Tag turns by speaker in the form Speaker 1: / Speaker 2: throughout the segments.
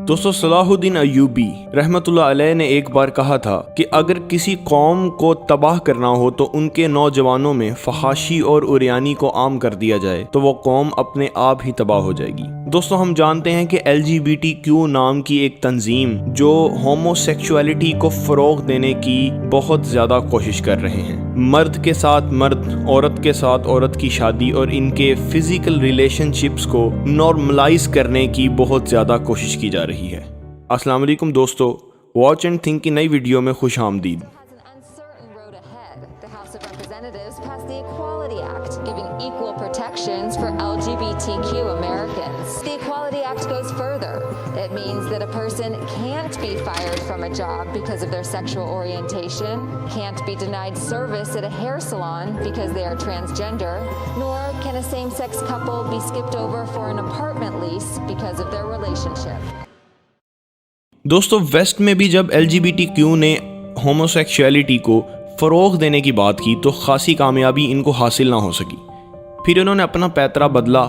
Speaker 1: दोस्तों सलाहुद्दीन अय्यूबी रहमतुल्लाह अलैह ने एक बार कहा था कि अगर किसी कौम को तबाह करना हो तो उनके नौजवानों में फहाशी और उरियानी को आम कर दिया जाए तो वो कौम अपने आप ही तबाह हो जाएगी। दोस्तों हम जानते हैं कि LGBTQ नाम की एक तंजीम जो होमोसेक्सुअलिटी को फ़रोग़ देने की बहुत ज़्यादा कोशिश कर रहे हैं। मर्द के साथ मर्द, औरत के साथ औरत की शादी और इनके फिज़िकल रिलेशनशिप्स को नॉर्मलाइज करने की बहुत ज़्यादा कोशिश की जा रही है। अस्सलाम वालेकुम दोस्तों, वॉच एंड थिंक की नई वीडियो में खुश आमदीद।
Speaker 2: Representatives passed the Equality Act, giving equal protections for LGBTQ Americans. The Equality Act goes further. It means that a person can't be fired from a job because of their sexual orientation, can't be denied service at a hair salon because they are transgender, nor can a same-sex couple be skipped over for an apartment lease because of their relationship.
Speaker 1: दोस्तों waste में भी जब LGBTQ ने homosexuality को फ़रोग़ देने की बात की तो ख़ासी कामयाबी इनको हासिल ना हो सकी। फिर इन्होंने अपना पैतरा बदला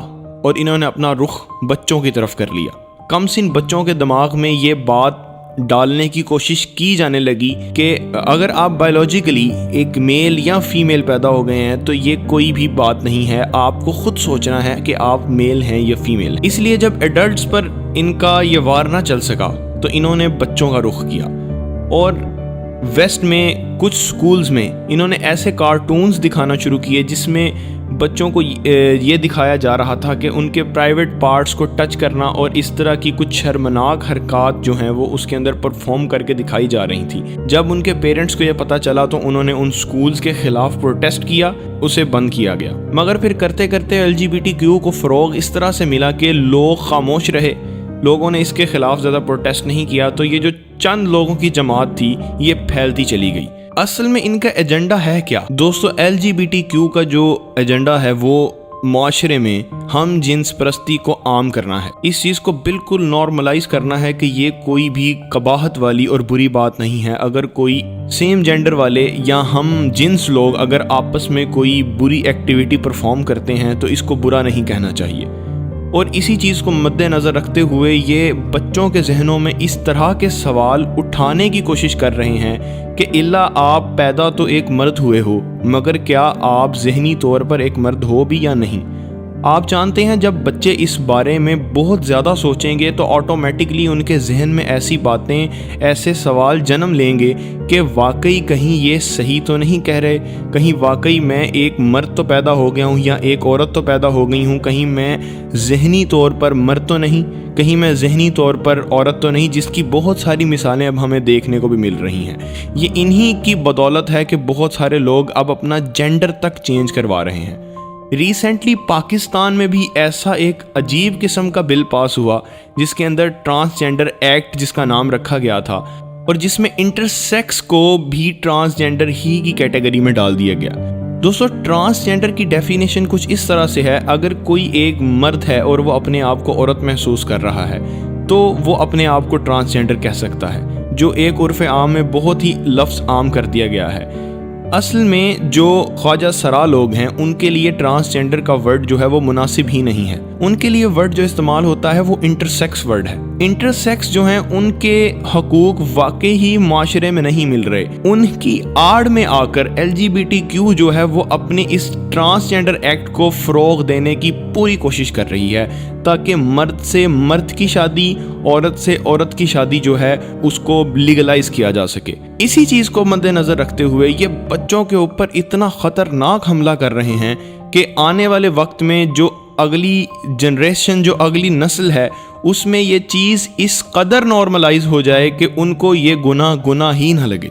Speaker 1: और इन्होंने अपना रुख बच्चों की तरफ कर लिया। कम सिन बच्चों के दिमाग में ये बात डालने की कोशिश की जाने लगी कि अगर आप बायोलॉजिकली एक मेल या फीमेल पैदा हो गए हैं तो ये कोई भी बात नहीं है, आपको खुद सोचना है कि आप मेल हैं या फीमेल। इसलिए जब एडल्ट्स पर इनका ये वार ना चल सका तो इन्होंने बच्चों का रुख किया और वेस्ट में कुछ स्कूल्स में इन्होंने ऐसे कार्टून्स दिखाना शुरू किए जिसमें बच्चों को ये दिखाया जा रहा था कि उनके प्राइवेट पार्ट्स को टच करना और इस तरह की कुछ शर्मनाक हरकत जो हैं वो उसके अंदर परफॉर्म करके दिखाई जा रही थी। जब उनके पेरेंट्स को ये पता चला तो उन्होंने उन स्कूल्स के ख़िलाफ़ प्रोटेस्ट किया, उसे बंद किया गया। मगर फिर करते करते LGBTQ को फ़रोग़ इस तरह से मिला कि लोग खामोश रहे, लोगों ने इसके ख़िलाफ़ ज़्यादा प्रोटेस्ट नहीं किया, तो ये जो चंद लोगों की जमात थी ये फैलती चली गई। असल में इनका एजेंडा है क्या? दोस्तों LGBTQ का जो एजेंडा है वो माशरे में हम जिन्स परस्ती को आम करना है। इस चीज़ को बिल्कुल नॉर्मलाइज करना है कि ये कोई भी कबाहत वाली और बुरी बात नहीं है। अगर कोई सेम जेंडर वाले या हम जिन्स लोग अगर आपस में कोई बुरी एक्टिविटी परफॉर्म करते हैं तो इसको बुरा नहीं कहना चाहिए। और इसी चीज़ को मद्देनज़र रखते हुए ये बच्चों के जहनों में इस तरह के सवाल उठाने की कोशिश कर रहे हैं कि इल्ला आप पैदा तो एक मर्द हुए हो, मगर क्या आप ज़हनी तौर पर एक मर्द हो भी या नहीं? आप जानते हैं जब बच्चे इस बारे में बहुत ज़्यादा सोचेंगे तो ऑटोमेटिकली उनके जहन में ऐसी बातें, ऐसे सवाल जन्म लेंगे कि वाकई कहीं ये सही तो नहीं कह रहे, कहीं वाकई मैं एक मर्द तो पैदा हो गया हूँ या एक औरत तो पैदा हो गई हूँ, कहीं मैं ज़हनी तौर पर मर्द तो नहीं, कहीं मैं ज़हनी तौर पर औरत तो नहीं, जिसकी बहुत सारी मिसालें अब हमें देखने को भी मिल रही हैं। ये इन्हीं की बदौलत है कि बहुत सारे लोग अब अपना जेंडर तक चेंज करवा रहे हैं। रिसेंटली पाकिस्तान में भी ऐसा एक अजीब किस्म का बिल पास हुआ जिसके अंदर ट्रांसजेंडर एक्ट जिसका नाम रखा गया था और जिसमें इंटरसेक्स को भी ट्रांसजेंडर ही की कैटेगरी में डाल दिया गया। दोस्तों ट्रांसजेंडर की डेफिनेशन कुछ इस तरह से है, अगर कोई एक मर्द है और वो अपने आप को औरत महसूस कर रहा है तो वो अपने आप को ट्रांसजेंडर कह सकता है, जो एक उर्फ़ आम में बहुत ही लफ्ज़ आम कर दिया गया है। असल में जो ख्वाजा सरा लोग हैं उनके लिए ट्रांसजेंडर का वर्ड जो है वो मुनासिब ही नहीं है। उनके लिए वर्ड जो इस्तेमाल होता है वो इंटरसेक्स वर्ड है। इंटरसेक्स जो हैं उनके हकूक वाकई ही माशरे में नहीं मिल रहे। उनकी आड़ में आकर LGBTQ जो है वो अपने इस ट्रांसजेंडर एक्ट को फ़रोग़ देने की पूरी कोशिश कर रही है ताकि मर्द से मर्द की शादी, औरत से औरत की शादी जो है उसको लीगलाइज किया जा सके। इसी चीज़ को मद्देनज़र रखते हुए ये बच्चों के ऊपर इतना ख़तरनाक हमला कर रहे हैं कि आने वाले वक्त में जो अगली जनरेशन, जो अगली नस्ल है, उसमें ये चीज़ इस कदर नॉर्मलाइज हो जाए कि उनको ये गुनाह ही ना लगे।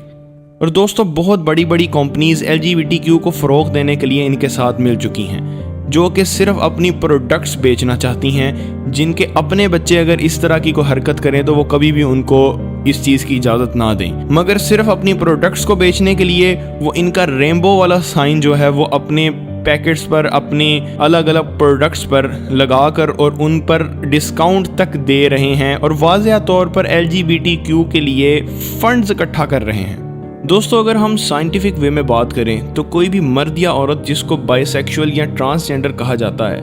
Speaker 1: और दोस्तों बहुत बड़ी बड़ी कंपनीज़ LGBTQ को फ़रोग़ देने के लिए इनके साथ मिल चुकी हैं, जो कि सिर्फ अपनी प्रोडक्ट्स बेचना चाहती हैं, जिनके अपने बच्चे अगर इस तरह की कोई हरकत करें तो वो कभी भी उनको इस चीज़ की इजाज़त ना दें, मगर सिर्फ अपनी प्रोडक्ट्स को बेचने के लिए वो इनका रेनबो वाला साइन जो है वो अपने पैकेट्स पर, अपने अलग अलग प्रोडक्ट्स पर लगाकर और उन पर डिस्काउंट तक दे रहे हैं और वाज़ेह तौर पर LGBTQ के लिए फंड्स इकट्ठा कर रहे हैं। दोस्तों अगर हम साइंटिफिक वे में बात करें तो कोई भी मर्द या औरत जिसको बाइसेक्सुअल या ट्रांसजेंडर कहा जाता है,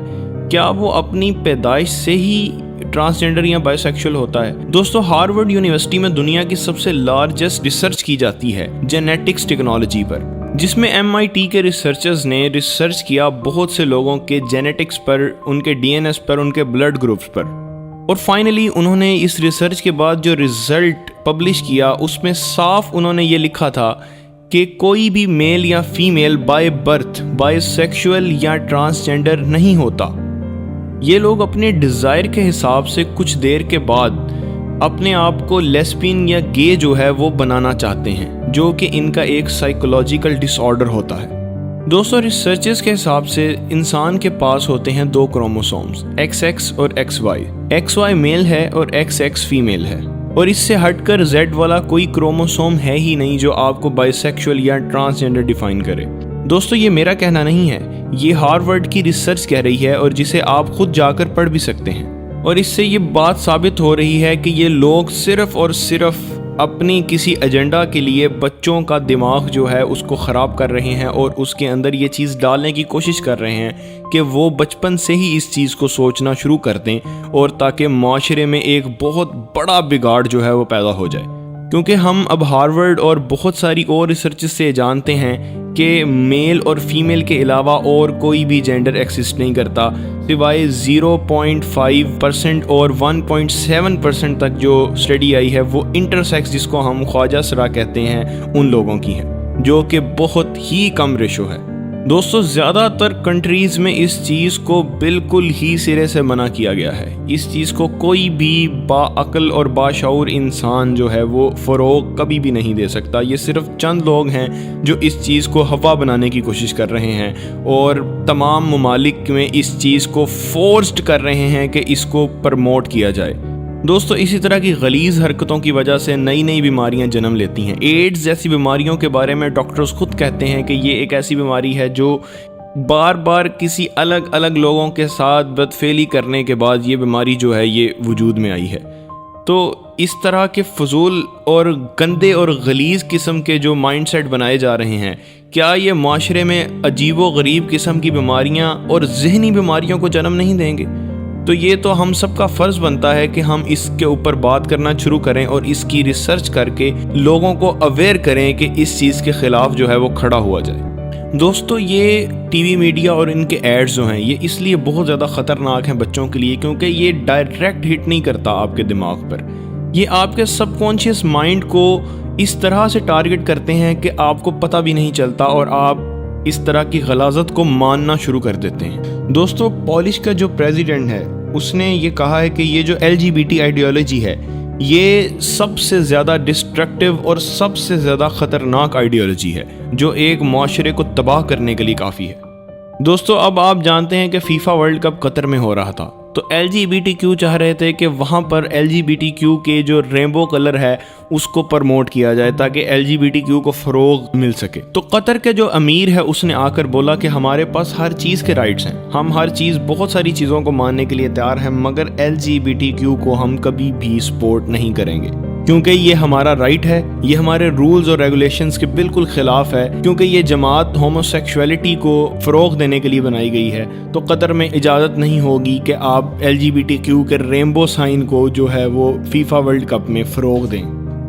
Speaker 1: क्या वो अपनी पैदाइश से ही ट्रांसजेंडर या बाइसेक्सुअल होता है। दोस्तों, हार्वर्ड यूनिवर्सिटी में दुनिया की सबसे लार्जेस्ट रिसर्च की जाती है जेनेटिक्स टेक्नोलॉजी पर, जिसमें MIT के रिसर्चर्स ने रिसर्च किया बहुत से लोगों के जेनेटिक्स पर, उनके DNS पर, उनके ब्लड ग्रुप्स पर, और फाइनली उन्होंने इस रिसर्च के बाद जो रिजल्ट पब्लिश किया उसमें साफ उन्होंने ये लिखा था कि कोई भी मेल या फीमेल बाय बर्थ बाइसेक्सुअल या ट्रांसजेंडर नहीं होता। ये लोग अपने डिज़ायर के हिसाब से कुछ देर के बाद अपने आप को लेस्बियन या गे जो है वो बनाना चाहते हैं, जो कि इनका एक साइकोलॉजिकल डिसऑर्डर होता है। दोस्तों, रिसर्चर्स के हिसाब से इंसान के पास होते हैं 2 क्रोमोसोम्स, XX और XY। XY मेल है और XX फीमेल है, और इससे हटकर Z वाला कोई क्रोमोसोम है ही नहीं जो आपको बाइसेक्सुअल या ट्रांसजेंडर डिफाइन करे। दोस्तों, ये मेरा कहना नहीं है, ये हार्वर्ड की रिसर्च कह रही है और जिसे आप खुद जाकर पढ़ भी सकते हैं। और इससे ये बात साबित हो रही है कि ये लोग सिर्फ और सिर्फ अपनी किसी एजेंडा के लिए बच्चों का दिमाग जो है उसको ख़राब कर रहे हैं और उसके अंदर ये चीज़ डालने की कोशिश कर रहे हैं कि वो बचपन से ही इस चीज़ को सोचना शुरू कर दें, और ताकि माशरे में एक बहुत बड़ा बिगाड़ जो है वो पैदा हो जाए। क्योंकि हम अब हार्वर्ड और बहुत सारी और रिसर्च से जानते हैं कि मेल और फीमेल के अलावा और कोई भी जेंडर एक्सिस्ट नहीं करता, सिवाय 0.5% और 1.7% तक जो स्टडी आई है वो इंटरसेक्स, जिसको हम ख्वाजा सरा कहते हैं, उन लोगों की है, जो कि बहुत ही कम रेशो है। दोस्तों, ज़्यादातर कंट्रीज़ में इस चीज़ को बिल्कुल ही सिरे से मना किया गया है। इस चीज़ को कोई भी बाअक्ल और बाशऊर इंसान जो है वो फ़रोग़ कभी भी नहीं दे सकता। ये सिर्फ चंद लोग हैं जो इस चीज़ को हवा बनाने की कोशिश कर रहे हैं और तमाम ममालिक में इस चीज़ को फोर्स्ड कर रहे हैं कि इसको प्रमोट किया जाए। दोस्तों, इसी तरह की गलीज़ हरकतों की वजह से नई नई बीमारियां जन्म लेती हैं। एड्स जैसी बीमारियों के बारे में डॉक्टर्स खुद कहते हैं कि ये एक ऐसी बीमारी है जो बार बार किसी अलग अलग लोगों के साथ बदफेली करने के बाद ये बीमारी जो है ये वजूद में आई है। तो इस तरह के फजूल और गंदे और गलीज़ किस्म के जो माइंडसेट बनाए जा रहे हैं, क्या ये माशरे में अजीबो गरीब किस्म की बीमारियां और जहनी बीमारियों को जन्म नहीं देंगे? तो ये तो हम सबका फ़र्ज़ बनता है कि हम इसके ऊपर बात करना शुरू करें और इसकी रिसर्च करके लोगों को अवेयर करें कि इस चीज़ के ख़िलाफ़ जो है वो खड़ा हुआ जाए। दोस्तों, ये टीवी मीडिया और इनके एड्स जो हैं ये इसलिए बहुत ज़्यादा ख़तरनाक हैं बच्चों के लिए, क्योंकि ये डायरेक्ट हिट नहीं करता आपके दिमाग पर। ये आपके सबकॉन्शियस माइंड को इस तरह से टारगेट करते हैं कि आपको पता भी नहीं चलता और आप इस तरह की गलाज़त को मानना शुरू कर देते हैं। दोस्तों, पोलिश का जो प्रेसिडेंट है उसने ये कहा है कि ये जो LGBT आइडियोलॉजी है ये सबसे ज़्यादा डिस्ट्रक्टिव और सबसे ज़्यादा ख़तरनाक आइडियोलॉजी है जो एक माशरे को तबाह करने के लिए काफ़ी है। दोस्तों, अब आप जानते हैं कि फीफा वर्ल्ड कप कतर में हो रहा था, तो LGBTQ चाह रहे थे कि वहाँ पर LGBTQ के जो रेनबो कलर है उसको प्रमोट किया जाए ताकि LGBTQ को फ़रोग़ मिल सके। तो कतर के जो अमीर है उसने आकर बोला कि हमारे पास हर चीज़ के राइट्स हैं, हम हर चीज़ बहुत सारी चीज़ों को मानने के लिए तैयार हैं, मगर LGBTQ को हम कभी भी सपोर्ट नहीं करेंगे, क्योंकि ये हमारा राइट है, ये हमारे रूल्स और रेगुलेशंस के बिल्कुल ख़िलाफ़ है, क्योंकि ये जमात होमोसेक्सुअलिटी को फ़रोग़ देने के लिए बनाई गई है। तो कतर में इजाज़त नहीं होगी कि आप LGBTQ के रेनबो साइन को जो है वो फीफा वर्ल्ड कप में फ़रोग़ दें।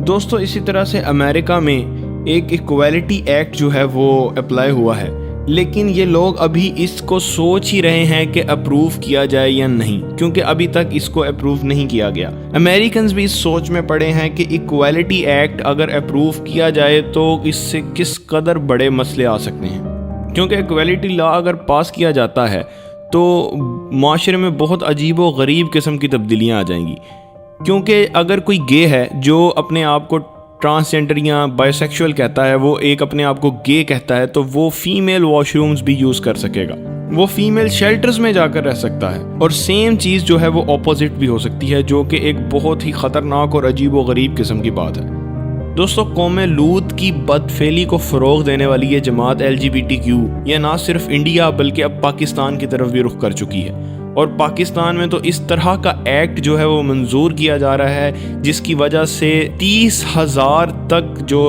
Speaker 1: दोस्तों, इसी तरह से अमेरिका में एक इक्वालिटी एक्ट जो है वो अप्लाई हुआ है, लेकिन ये लोग अभी इसको सोच ही रहे हैं कि अप्रूव किया जाए या नहीं, क्योंकि अभी तक इसको अप्रूव नहीं किया गया। अमेरिकन्स भी इस सोच में पड़े हैं कि इक्वालिटी एक्ट अगर अप्रूव किया जाए तो इससे किस कदर बड़े मसले आ सकते हैं, क्योंकि इक्वालिटी लॉ अगर पास किया जाता है तो माशरे में बहुत अजीबो गरीब किस्म की तब्दीलियाँ आ जाएंगी। क्योंकि अगर कोई गे है जो अपने आप को ट्रांसजेंडर या बाइसेक्सुअल कहता है, वो एक अपने आप को गे कहता है, तो वो फीमेल वॉशरूम्स भी यूज़ कर सकेगा, वो फीमेल शेल्टर्स में जाकर रह सकता है, और सेम चीज़ जो है वो ऑपोजिट भी हो सकती है, जो कि एक बहुत ही ख़तरनाक और अजीब व गरीब किस्म की बात है। दोस्तों, कौम लूत की बदफेली को फ़रोग़ देने वाली ये जमात LGBTQ ये ना सिर्फ इंडिया बल्कि अब पाकिस्तान की तरफ भी रुख कर चुकी है, और पाकिस्तान में तो इस तरह का एक्ट जो है वो मंजूर किया जा रहा है जिसकी वजह से 30,000 तक जो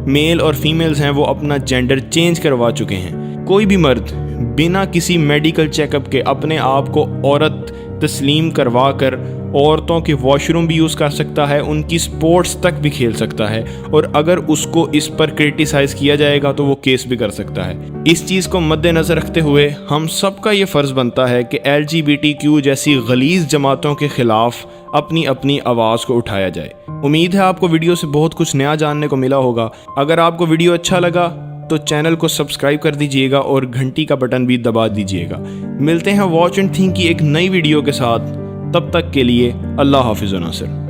Speaker 1: मेल और फीमेल्स हैं वो अपना जेंडर चेंज करवा चुके हैं। कोई भी मर्द बिना किसी मेडिकल चेकअप के अपने आप को औरत तस्लीम करवा कर عورتوں کے واش روم بھی یوز کر سکتا ہے, ان کی سپورٹس تک بھی کھیل سکتا ہے, اور اگر اس کو اس پر کرٹیسائز کیا جائے گا تو وہ کیس بھی کر سکتا ہے. اس چیز کو مد نظر رکھتے ہوئے ہم سب کا یہ فرض بنتا ہے کہ LGBTQ جیسی غلیظ جماعتوں کے خلاف اپنی اپنی آواز کو اٹھایا جائے. امید ہے آپ کو ویڈیو سے بہت کچھ نیا جاننے کو ملا ہوگا. اگر آپ کو ویڈیو اچھا لگا تو چینل کو سبسکرائب کر دیجئے گا اور گھنٹی کا بٹن بھی دبا دیجئے گا. ملتے ہیں واچ اینڈ تھنک کی ایک نئی ویڈیو کے ساتھ. تب تک کے لیے اللہ حافظ و ناصر.